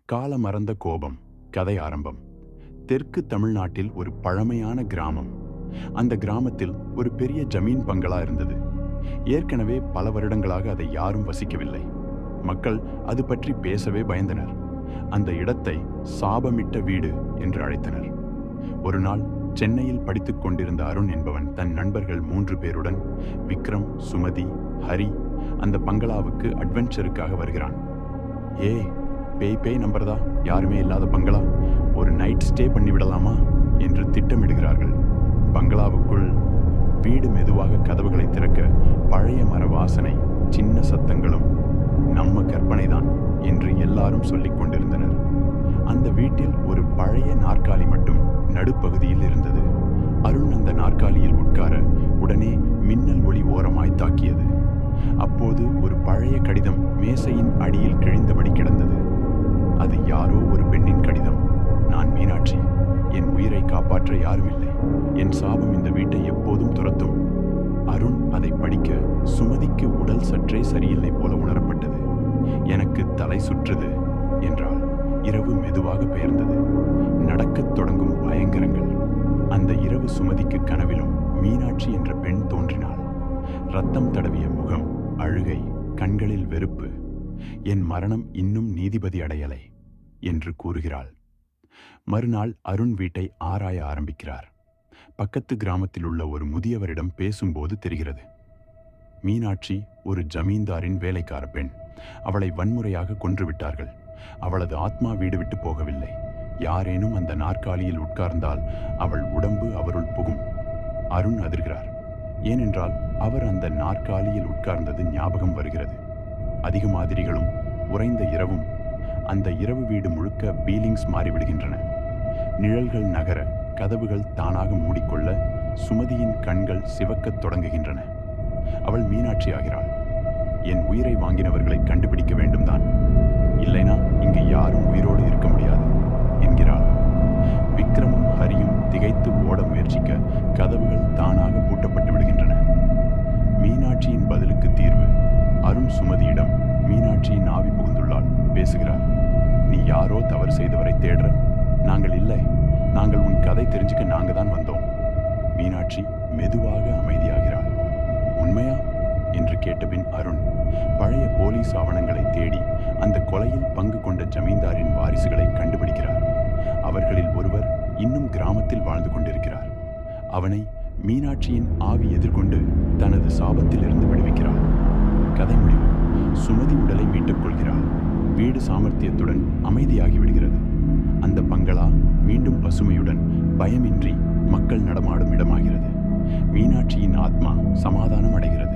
காலமறந்த கோபம். கதை ஆரம்பம். தெற்கு தமிழ்நாட்டில் ஒரு பழமையான கிராமம். அந்த கிராமத்தில் ஒரு பெரிய ஜமீன் பங்களா இருந்தது. ஏற்கனவே பல வருடங்களாக அதை யாரும் வசிக்கவில்லை. மக்கள் அது பற்றி பேசவே பயந்தனர். அந்த இடத்தை சாபமிட்ட வீடு என்று அழைத்தனர். ஒரு நாள் சென்னையில் படித்துக் கொண்டிருந்த அருண் என்பவன் தன் நண்பர்கள் 3 பேருடன் விக்ரம், சுமதி, ஹரி அந்த பங்களாவுக்கு அட்வென்ச்சருக்காக வருகிறான். பேய் நம்புறதா, யாருமே இல்லாத பங்களா, ஒரு நைட் ஸ்டே பண்ணிவிடலாமா என்று திட்டமிடுகிறார்கள். பங்களாவுக்குள் வீடு மெதுவாக கதவுகளை திறக்க பழைய மர வாசனை, சின்ன சத்தங்களும் நம்ம கற்பனைதான் என்று எல்லாரும் சொல்லிக் கொண்டிருந்தனர். அந்த வீட்டில் ஒரு பழைய நாற்காலி மட்டும் நடுப்பகுதியில் இருந்தது. அருண் அந்த நாற்காலியில் உட்கார உடனே மின்னல் ஒளி ஓரமாய் தாக்கியது. அப்போது ஒரு பழைய கடிதம் மேசையின் அடியில் கிழிந்தபடி கிடந்தது. அது யாரோ ஒரு பெண்ணின் கடிதம். நான் மீனாட்சி. என் உயிரை காப்பாற்ற யாரும் இல்லை. என் சாபம் இந்த வீட்டை எப்போதும் துரத்தும். அருண் அதை படிக்க சுமதிக்கு உடல் சற்றே சரியில்லை போல உணரப்பட்டது. எனக்கு தலை சுற்றுது என்றாள். இரவு மெதுவாக பெயர்ந்தது. நடக்கத் தொடங்கும் பயங்கரங்கள். அந்த இரவு சுமதிக்கு கனவிலும் மீனாட்சி என்ற பெண் தோன்றினாள். ரத்தம் தடவிய முகம், அழுகை, கண்களில் வெறுப்பு. என் மரணம் இன்னும் நீதிபதி அடையலை என்று கூறுகிறாள். மறுநாள் அருண் வீட்டை ஆராய ஆரம்பிக்கிறார். பக்கத்து கிராமத்தில் உள்ள ஒரு முதியவரிடம் பேசும்போது தெரிகிறது, மீனாட்சி ஒரு ஜமீன்தாரின் வேலைக்கார பெண். அவளை வன்முறையாக கொன்றுவிட்டார்கள். அவளது ஆத்மா வீடு விட்டு போகவில்லை. யாரேனும் அந்த நாற்காலியில் உட்கார்ந்தால் அவள் உடம்பு அவருள் புகும். அருண் அதிர்கிறார். ஏனென்றால் அவர் அந்த நாற்காலியில் உட்கார்ந்தது ஞாபகம் வருகிறது. அதிக மாதிரிகளும் உறைந்த இரவும். அந்த இரவு வீடு முழுக்க பீலிங்ஸ் மாறிவிடுகின்றன. நிழல்கள் நகர, கதவுகள் தானாக மூடிக்கொள்ள, சுமதியின் கண்கள் சிவக்கத் தொடங்குகின்றன. அவள் மீனாட்சி ஆகிறாள். என் உயிரை வாங்கினவர்களை கண்டுபிடிக்க வேண்டும்தான், இல்லைனா இங்கு யாரும் உயிரோடு இருக்க முடியாது என்கிறாள். விக்ரமும் ஹரியும் திகைத்து ஓட முயற்சிக்க கதவுகள் தானாக பூட்டப்பட்டு விடுகின்றன. மீனாட்சியின் பதிலுக்கு தீர்வு. அருண் சுமதியிடம் மீனாட்சியின் ஆவி புகுந்துள்ளாள் பேசுகிறார். நீ யாரோ தவறு செய்தவரை தேடுற? நாங்கள் இல்லை. நாங்கள் உன் கதை தெரிஞ்சுக்க நாங்க தான் வந்தோம். மீனாட்சி மெதுவாக அமைதியாகிறாள். உண்மையா என்று கேட்டபின் அருண் பழைய போலீஸ் ஆவணங்களை தேடி அந்த கொலையில் பங்கு கொண்ட ஜமீன்தாரின் வாரிசுகளை கண்டுபிடிக்கிறார். அவர்களில் ஒருவர் இன்னும் கிராமத்தில் வாழ்ந்து கொண்டிருக்கிறார். அவனை மீனாட்சியின் ஆவி எதிர்கொண்டு தனது சாபத்திலிருந்து விடுவிக்கிறார். கதை முடிவு. சுமதி உடலை மீட்டுக் கொள்கிறாள். வீடு சாமர்த்தியத்துடன் அமைதியாகி விடுகிறது. அந்த பங்களா மீண்டும் பசுமையுடன் பயமின்றி மக்கள் நடமாடும் இடமாகிறது. மீனாட்சியின் ஆத்மா சமாதானம் அடைகிறது.